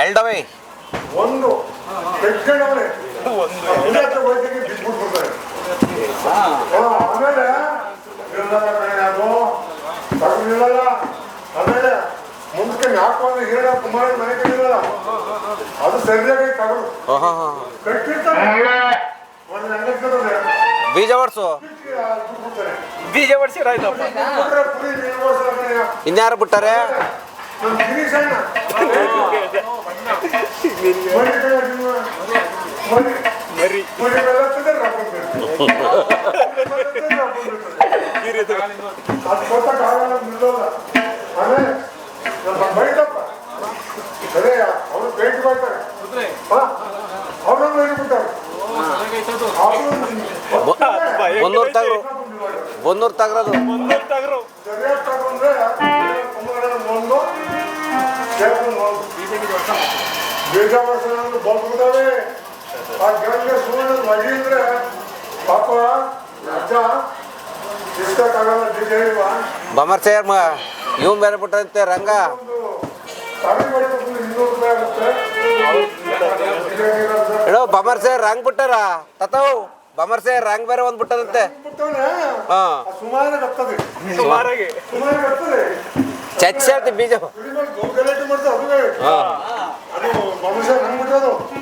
ಎರಡವೇ ಒಂದು ತೆಗ್ಕೊಂಡವನೇ ವೈದ್ಯರಿಗೆ ಬಿಟ್ಬಿಟ್ಬಿಡ್ತಾರೆ. ಆಮೇಲೆ ತಗೊಂಡಿಲ್ಲ. ಆಮೇಲೆ ಮುಂದಕ್ಕೆ ಹಾಕೊಂಡು ಹೀರ ಕುಮಾರ ಮನೆ ಕಟ್ಟಿಲ್ಲ, ಅದು ಸರಿಯಾಗಿ ತಗೊಂಡು ಕಟ್ಟಿರ್ತಾರೆ. ಒಂದು ನೆನಪಿರ್ತದೆ ಬೀಜ ಹೊಡ್ಸು, ಬೀಜ ಹೊಡ್ಸಿರಾಯ್ತಪ್ಪ. ಇನ್ಯಾರು ಬಿಟ್ಟಾರೆ? ಆಮೇಲೆ ಬೈತಪ್ಪ ಅದೇ ಅವರು ಪೇಂಟ್ ಮಾಡ್ತಾರೆ, ಅವ್ರನ್ನ ಹೇಳ್ಬಿಟ್ಟಾರೆ. ಬನ್ನೂರು ತಗ್ರು, ಬನ್ನೂರು ತಗ್ರದು ಸರಿಯಾಗಿ ತಗೊಂಡ್ರೆ ಒಂದು ಬೀಜ ವರ್ಷ ಬಲ್ಬಿಡ್ತಾವೆ. ಆ ಗಿಡಕ್ಕೆ ಸುಮ್ಮನೆ ಮಡಿ ಅಂದ್ರೆ ಪಾಪ ಅಜ್ಜ ಇಷ್ಟಕ್ಕಾಗಲ್ಲ. ಬೀಜ ಇಲ್ವಾ ಬಮರ್ ಸೇರ್ ಇವನ್ ಬೇರೆ ಬಿಟ್ಟಂತೆ ರಂಗ. ತಾಳಿ ಮಾಡಿದ್ರೆ ₹200 ಆಗುತ್ತೆ. ಹೇಳೋ ಬಮರ್ ಸೇರ್ ರಂಗ್ ಬಿಟ್ಟಾರ ತತಾವ್. ಬಮರ್ ಸೇರ್ ರಂಗ್ ಬೇರೆ ಒಂದ್ ಬಿಟ್ಟದಂತೆ. ಹಾ ಸುಮಾರಾಗಿ ಆಗ್ತದೆ, ಸುಮಾರಾಗಿ ಆಗ್ತದೆ. ಚಚ್ಚಿ ಬೀಜ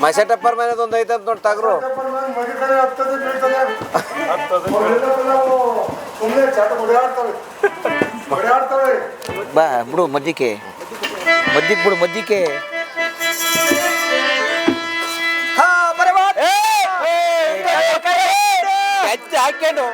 ಮಸೆಟಪ್ಪರ್ ಮನೆದು ಒಂದು ಐತೆ ಅಂತ ನೋಡಿ ತಗ್ರು. ಬಾ ಬಿಡು ಮದ್ದಿಕೆ, ಮದ್ದಿಕ್ ಬಿಡು ಮದ್ದಿಕೆ. ಹಾಕೊಂಡು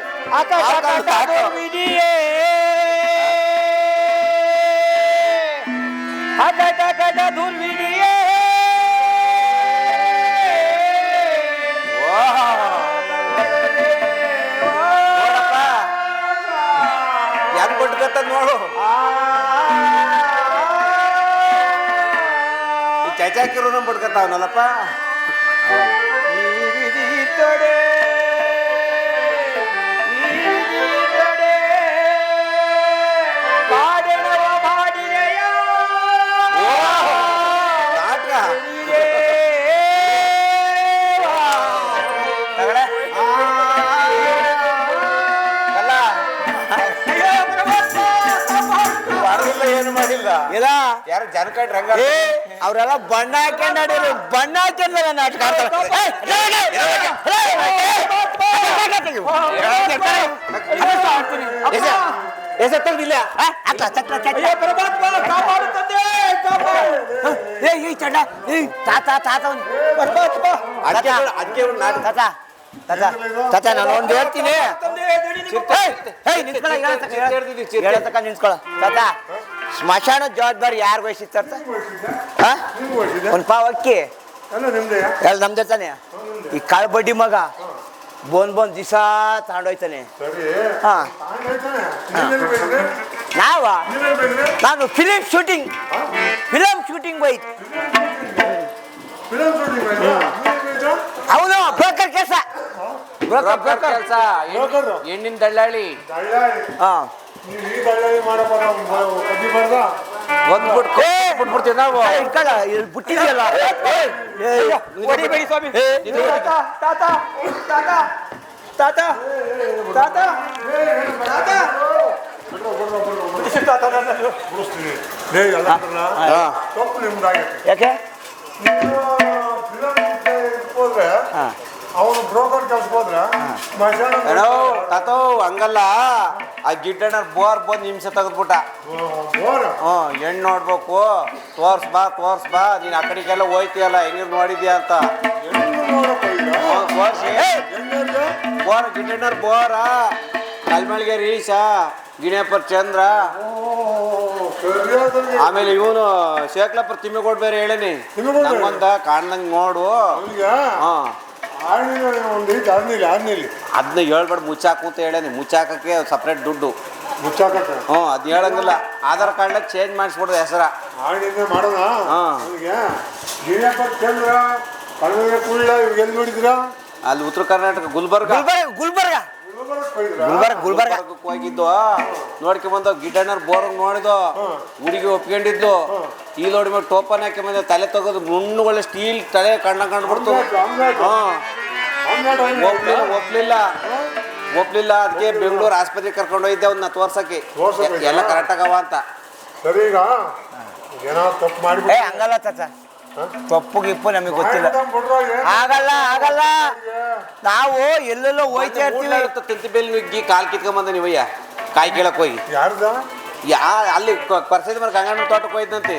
ಯಾರು ಕೊಟ್ಕತ್ತ ನೋಡು. ಚಾಚಾಕಿರು ನಮ್ ಬಿಡ್ಕತ್ತಾವನಲ್ಲಪ್ಪ. ಏನು ಮಾಡಿಲ್ಲ ಯಾರು ಜನಕಟ್ ರಂಗ ಅವ್ರೆಲ್ಲ ಬಣ್ಣ ಹಾಕೊಂಡ್ರು, ಬಣ್ಣ ಹಾಕೊಂಡ್ರ ನಾಟಕ ಎಸತ್ತಿಲ್ಲ. ತಾತ ನಾನು ಒಂದು ಹೇಳ್ತೀನಿ, ನಿಂತ್ಕೊಳ್ಳ ತಾತ. ಸ್ಮಶಾನ ಜವಾಬ್ದಾರಿ ಯಾರು ವಹಿಸಿರ್ತ? ಒಂದು ಪಾವ್ ಅಕ್ಕಿ ಎಲ್ಲ ನಮ್ದೇ ತಾನೆ. ಈ ಕಾಳು ಬಡ್ಡಿ ಮಗ ಬೋನ್ ದಿವಸ ತಗೊಂಡೋಯ್ತಾನೆ. ಹಾ ನಾನು ಫಿಲಿಂ ಶೂಟಿಂಗ್ ಹೋಯ್ತು. ಅವನು ಬ್ರೋಕರ್ ಕೆಲಸ, ಕೆಲಸ ಹೆಣ್ಣಿನ ದಳ್ಳಾಳಿ. ಹಾ ಬಿಟ್ಬಿಡ್ತೀವಿ ನಾವು. ಬಿಟ್ಟಿದೆಯಲ್ಲ ಯಾಕೆ ಅವನು ಬ್ರೋಕರ್ ಕೆಲ್ಸಕ್ಕೆ ಹೋದ್ರೆ ತಾತೋ ಹಂಗಲ್ಲ. ಆ ಗಿಡ್ಡಣ್ಣ ಬೋರ್ ಬಂದು ನಿಮಿಷ ತೆಗೆದ್ಬಿಟ್ಟ. ಹೆಣ್ಣು ನೋಡ್ಬೇಕು, ತೋರ್ಸ್ ಬಾ ನೀನ್ ಆ ಕಡೆಗೆಲ್ಲ ಹೋಯ್ತಿಯಲ್ಲ ಹೆಂಗ ನೋಡಿದ್ಯಾ ಅಂತ ಬೋರ್ ಗಿಡ್ಡಣ್ಣರ್ ಬೋರ ಕಲ್ಮಳ್ಗೆ ರೀಶ ಗಿಣಿಯಪ್ಪರ್ ಚಂದ್ರ. ಆಮೇಲೆ ಇವನು ಶೇಖಲಪ್ಪರ್ ತಿಮ್ಮಿಗೋಡ್ ಬೇರೆ ಹೇಳೇನಿ ನಂಗೊಂದ ಕಾಣ್ದಂಗ್ ನೋಡು. ಹಾ ಅದನ್ನ ಹೇಳ್ಬೇಡ, ಮುಚ್ಚಾಕು ಅಂತ ಹೇಳೇನಿ. ಮುಚ್ಚಾಕಕ್ಕೆ ಸಪ್ರೇಟ್ ದುಡ್ಡು ಮುಚ್ಚಾಕಕ್ಕೆ. ಅದ್ ಹೇಳಂಗಿಲ್ಲ. ಆಧಾರ್ ಕಾರ್ಡ್ ಚೇಂಜ್ ಮಾಡಿಸ್ಬಿಡೋದು ಹೆಸರ. ಮಾಡೋಣ. ಎಲ್ಲಿ ನೋಡಿದಿರಾ? ಅಲ್ಲಿ ಉತ್ತರ ಕರ್ನಾಟಕ ಗುಲ್ಬರ್ಗ. ಗುಲ್ಬರ್ಗ ಗುಲ್ಬರ್ಗ ಗುಲ್ಬರ್ಗಕ್ಕೆ ಹೋಗಿದ್ದು ನೋಡ್ಕೊಂಬಂದು ಗಿಡ್ಡಣ್ಣರ್ ಬೋರ್ ನೋಡಿದ್ದು ಹುಡುಗಿ ಒಪ್ಕೊಂಡಿದ್ಲು ಈ ನೋಡಿ ಮೇಲೆ ಟೋಪನ್ ಹಾಕಿ ಬಂದ ತಲೆ ತೆಗೆದು ನುಣ್ಣುಗಳ ಸ್ಟೀಲ್ ತಲೆ ಕಂಡ್ಬಿಡ್ತು ಒಪ್ಲಿಲ್ಲ ಅದಕ್ಕೆ ಬೆಂಗಳೂರು ಆಸ್ಪತ್ರೆಗೆ ಕರ್ಕೊಂಡು ಹೋಗಿದ್ದೆ ಅವ್ನ ತೋರ್ಸಕ್ಕೆ ಎಲ್ಲ ಕರೆಕ್ಟ್ ಆಗವ ಅಂತ. ಸರಿ ಈಗ ಏನೋ ತಪ್ಪು ಮಾಡಿ ಏ ಹಂಗಲ್ಲ ತಾತ, ತಪ್ಪು ಗಿಪ್ಪು ನಮಗೆ ಗೊತ್ತಿಲ್ಲ. ಆಗಲ್ಲ ಆಗಲ್ಲ, ನಾವು ಎಲ್ಲೆಲ್ಲೋ ಹೋಯ್ತಾ ಇರ್ತೀವಿ. ತಿಂತಿ ಬೆಲ್ ನುಗ್ಗಿ ಕಾಲ್ ಕಿತ್ಕೊಂಬಂದ ನೀವಯ್ಯ ಕಾಯಿ ಕೇಳಕ್ ಹೋಗಿ ಯಾರ್ದ ಅಲ್ಲಿ ಪರಿಸ್ಥಿತಿ ಮರ ಗಂಗಣ್ಣ ತೋಟಕ್ಕೆ ಹೋಯ್ತಂತೆ.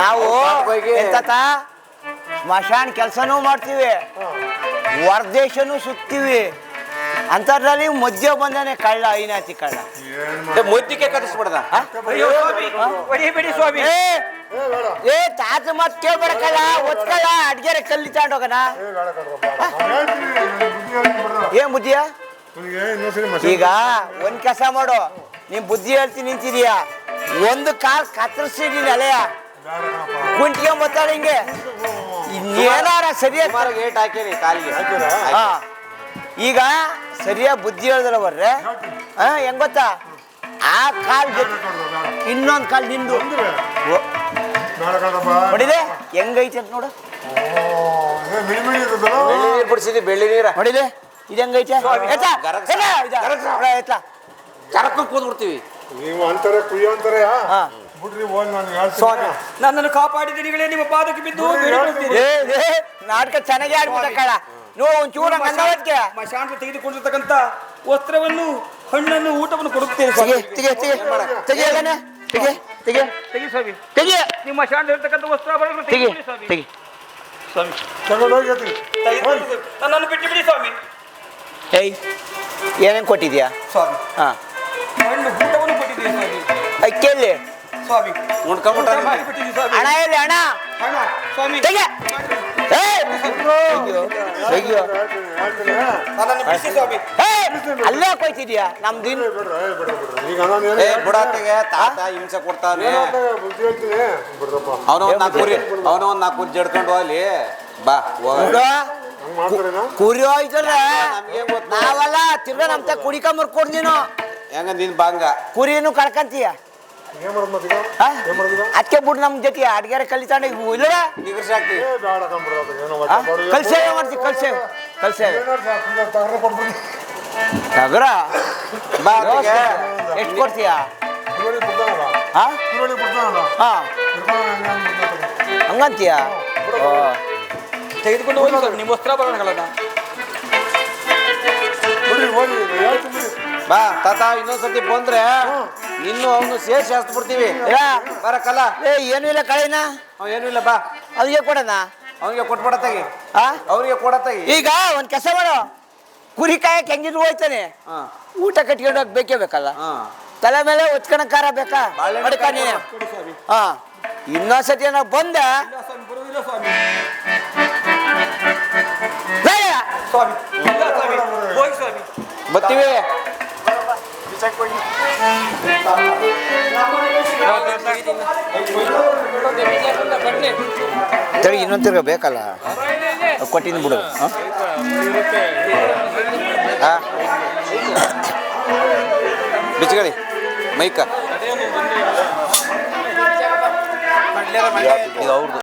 ನಾವು ಎಂತ ಸ್ಮಶಾನ ಕೆಲಸನೂ ಮಾಡ್ತೀವಿ, ಹೊರದೇಶನೂ ಸುತ್ತೀವಿ. ಅಂತದ್ರಲ್ಲಿ ಮಧ್ಯ ಬಂದಾನೆ ಕಳ್ಳ, ಐನಾತಿ ಕಳ್ಳ. ಮುದ್ದಿಗೆ ಕಟ್ಟಿಸ್ಬಿಡ್ದ. ಹೊಡಿಬೇಡಿ ಸ್ವಾಮಿ. ಏ ತಾತ ಮತ್ ಕೇಳ್ಬೇಡಕ್ಕಲ್ಲ, ಒತ್ಕಲ್ಲ ಅಡ್ಗೆರೆ ಕಲ್ಲಿ ತಗೊಂಡೋಗಣ. ಏನ್ ಬುದ್ಧಿಯ ಈಗ ಒಂದ್ ಕೆಲಸ ಮಾಡು, ನೀನ್ ಬುದ್ಧಿ ಹೇಳ್ತೀನಿ ನಿಂತಿದೀಯ, ಒಂದು ಕಾಲ್ ಕತ್ತರಿಸಿದೀನಿ ಅಲೆಯ ಕುಂಟಿಗೆ ಬತ್ತಾಳ ಹಿಂಗೆ ಏನಾರ ಸರಿಯಾಗಿ ಏಟ್ ಹಾಕೇರಿ ಕಾಲಿಗೆ. ಹಾ ಈಗ ಸರಿಯಾಗಿ ಬುದ್ಧಿ ಹೇಳಿದ್ರ ಬರ್ರೆ ಹೆಂಗ್ ಗೊತ್ತಾ, ಆ ಕಾಲ್ ಇನ್ನೊಂದ್ ಕಾಲ್ ನಿಂದು ನೋಡಿದೆ ಹೆಂಗೈತೆ ಅಂತ ನೋಡು. ಬೆಳ್ಳಿ ನೀರು ಬಿಡಿಸಿದ್ವಿ, ಬೆಳ್ಳಿ ನೀರ ನೋಡಿದೆ ಇದು ಹೆಂಗೈತೆ. ಕರಕ ಕೂದ್ಬಿಡ್ತೀವಿ. ನೀವು ಅಂತಾರೆ ಕುಯ್ಯೋ ಅಂತಾರೆ ಬಿಡ್ರಿ ಹೋಗಿ ನಾನು ಹೇಳ್ತೀನಿ. ನನ್ನನ್ನು ಕಾಪಾಡಿದ ನೀಗಳೇ ನಿಮ್ಮ ಪಾದಕ್ಕೆ ಬಿದ್ದು ಬೇಡಿಕೊಳ್ಳುತ್ತೀನಿ. ನಾಟಕ ಚೆನ್ನಾಗಿ ಆಡ್ಬಿಟ್ಟಕ್ಕಳ ನೀವು ಒಂಚೂರ ಮಂದವತ್ಗೆ ಮಶಾಂತ ತೆಗೆದುಕೊಂಡಿರ್ತಕ್ಕಂಥ ವಸ್ತ್ರವನ್ನು, ಹಣ್ಣನ್ನು, ಊಟವನ್ನು ಕೊಡುತ್ತೇನೆ ತೆಗಿ ಸ್ವಾಮಿ. ತೆಗಿ ತೆಗಿ ತೆಗಿ ಅದನ್ನ ತೆಗಿ ತೆಗಿ ತೆಗಿ ಸ್ವಾಮಿ, ತೆಗಿ ನಿಮ್ಮ ಮಶಾಂತ ಇರ್ತಕ್ಕಂಥ ವಸ್ತ್ರಾಭರಣಗಳನ್ನು ತೆಗಿ ತೆಗೆದುಕೊಳ್ಳಿ ಸ್ವಾಮಿ. ತೆಗಿ ಸ್ವಾಮಿ ತಗೊಂಡೋಗಿ ಹೇಳ್ತೀನಿ. ತೆಗೆದುಕೊಳ್ಳಿ. ನನ್ನನ್ನು ಬಿಟ್ಟು ಬಿಡಿ ಸ್ವಾಮಿ. ಏಯ್ ಏನೇನು ಕೊಟ್ಟಿದ್ಯಾ ಸ್ವಾಮಿ ಹಾಂ ಹಣ್ಣು ಊಟವನ್ನು ಕೊಟ್ಟಿದ್ದೀರಿ ಸ್ವಾಮಿ. ಅಕ್ಕಿಯಲ್ಲಿ ಸ್ವಾಮಿ ಉಣ್ಕೊಂಬಿಟ್ಟ ಮಾಡಿಬಿಟ್ಟಿದ್ದೀರಿ ಸ್ವಾಮಿ. ಹಣ ಎಲ್ಲಿ ಹಣ ಹಣ ಸ್ವಾಮಿ. ತೆಗಿ ಏಯ್ ತೆಗಿಯೋ ತೆಗಿಯೋ ನನ್ನನ್ನು ಬಿಡಿಸಿ ಸ್ವಾಮಿ. ಅಲ್ಲೇ ಕೊಯ್ತಿದ್ಯಾ ನಮ್ದು ಈಗ ನಾನು ಏನು ಏ ಬುಡಾತಿಗೆ ತಾತ ಹಿಂಸೆ ಕೊಡ್ತಾನೆ. ಬುದ್ಧಿ ಹೇಳ್ತೀನಿ ಬಿಡ್ರಪ್ಪ. ಅವನ ಒಂದ್ ನಾಲ್ಕು ಕುರಿ ಜಡ್ಕೊಂಡು ಹೋಗ್ಲಿ ಬಾ ಹೋಗ. ಹಂಗೆ ಮಾಡ್ತಾರೇನಾ? ಕುರಿ ಹೋಯ್ತಲ್ಲ ನಮ್ಗೇನ್ ಗೊತ್ತು? ನಾವಲ್ಲ ತಿರ್ಗ ನಮ್ತ ಕುಡಿಕೊಂಬರ್ಕೊಡ್ ನೀನು ಹೆಂಗ ನಿನ್ ಬಾಂಗ ಕುರಿನು ಕಳ್ಕಂತೀಯ. ಏನ್ ಮಾಡೋದು ಮತ್ತೀಗ? ಏನ್ ಮಾಡೋದು? ಅದಕ್ಕೆ ಬಿಡು ನಮ್ಮ ಜೊತೆ ಅಡ್ಗೆರೆ ಕಲಿತಾಂಡ ಇಲ್ಲ ನಿಗರ್ಸಿ ಹಾಕ್ತಿ. ಏ ಬೇಡ ಕಂಬಿಡೋದು ಏನೋ ಒಟ್ಟು ಬಾಡು. ಕಲ್ಸೇವೆ ಮಾಡ್ತೀವಿ ಕಲ್ಸೇವೆ ಕಲ್ಸೇವೆ ಏನಾದ್ರು ಸಾಕು, ತಗೊಂಡು ಕೊಟ್ಬಿಡಿ. ತಗ್ರ ಬಾ ಅತ್ತಿಗೆ. ಎಷ್ಟು ಕೊಡ್ತೀಯ ಈರುಳ್ಳಿ ಬಿಡ್ತಾನಲ್ಲ? ಹಾ ಈರುಳ್ಳಿ ಬಿಡ್ತಾನಲ್ಲ? ಹಾ ಹಿಡ್ಕೊಂಡು ಹಂಗೆ ಬಿಡ್ತಾನೆ. ಹಂಗಂತೀಯ ತೆಗೆದುಕೊಂಡು ಹೋಗಿ ಸ್ವಾಮಿ ನಿಮ್ಮ ವಸ್ತ್ರಾಭರಣಗಳನ್ನ. ಬಿಡ್ರಿ ಹೋಗಿ ಹೇಳ್ತೀನಿ ಬಿಡಿ. ಬಾ ತಾತ ಇನ್ನೊಂದ್ಸತಿ ಬಂದ್ರೆ ಇನ್ನು ಅವನು ಸೇರ್ಸಿ ಹಸ್ತ್ ಬಿಡ್ತೀವಿ. ಇಲ್ಲ ಬರಕಲ್ಲ ಏ ಏನು ಇಲ್ಲ ಕಳೆನ ಅವ್ ಏನೂ ಇಲ್ಲ ಬಾ ಅಲ್ಲಿಗೆ ಕೊಡೋಣ. ಅವನಿಗೆ ಕೊಟ್ಬಿಡತ್ತಾಗಿ, ಆ ಅವ್ರಿಗೆ ಕೊಡತ್ತಾಗಿ. ಈಗ ಒಂದು ಕೆಲಸ ಮಾಡು, ಕುರಿ ಕಾಯಕ್ಕೆ ಹೆಂಗಿದ್ರು ಹೋಯ್ತಾನೆ, ಹಾ ಊಟ ಕಟ್ಕೊಂಡು ಹೋಗಿ ಬೇಕೇ ಬೇಕಲ್ಲ, ಹಾ ತಲೆ ಮೇಲೆ ಒತ್ಕಣ ಖಾರ ಬೇಕಾ ಬಾಳೆಹಣ್ಣು ಮಡ್ಕ ನೀನೆ. ಕೊಡಿ ಸ್ವಾಮಿ. ಹಾ ಇನ್ನೊಂದ್ಸತಿ ಏನೋ ಬಂದ ಇಲ್ಲ ಸ್ವಾಮಿ, ಬರುವುದಿಲ್ಲ ಸ್ವಾಮಿ. ಬೇಡ. ಸ್ವಾಮಿ ಇಲ್ಲ ಸ್ವಾಮಿ, ಹೋಗಿ ಸ್ವಾಮಿ. ಬರ್ತೀವಿ. ತಡಿ ಇನ್ನೊಂದು ತಿರ್ಗ ಬೇಕಲ್ಲ, ಕೊಟ್ಟಿನ ಬಿಡು. ಬಿಚ್ಕಳಿ ಮೈಕ ಇದು ಅವ್ರದ್ದು.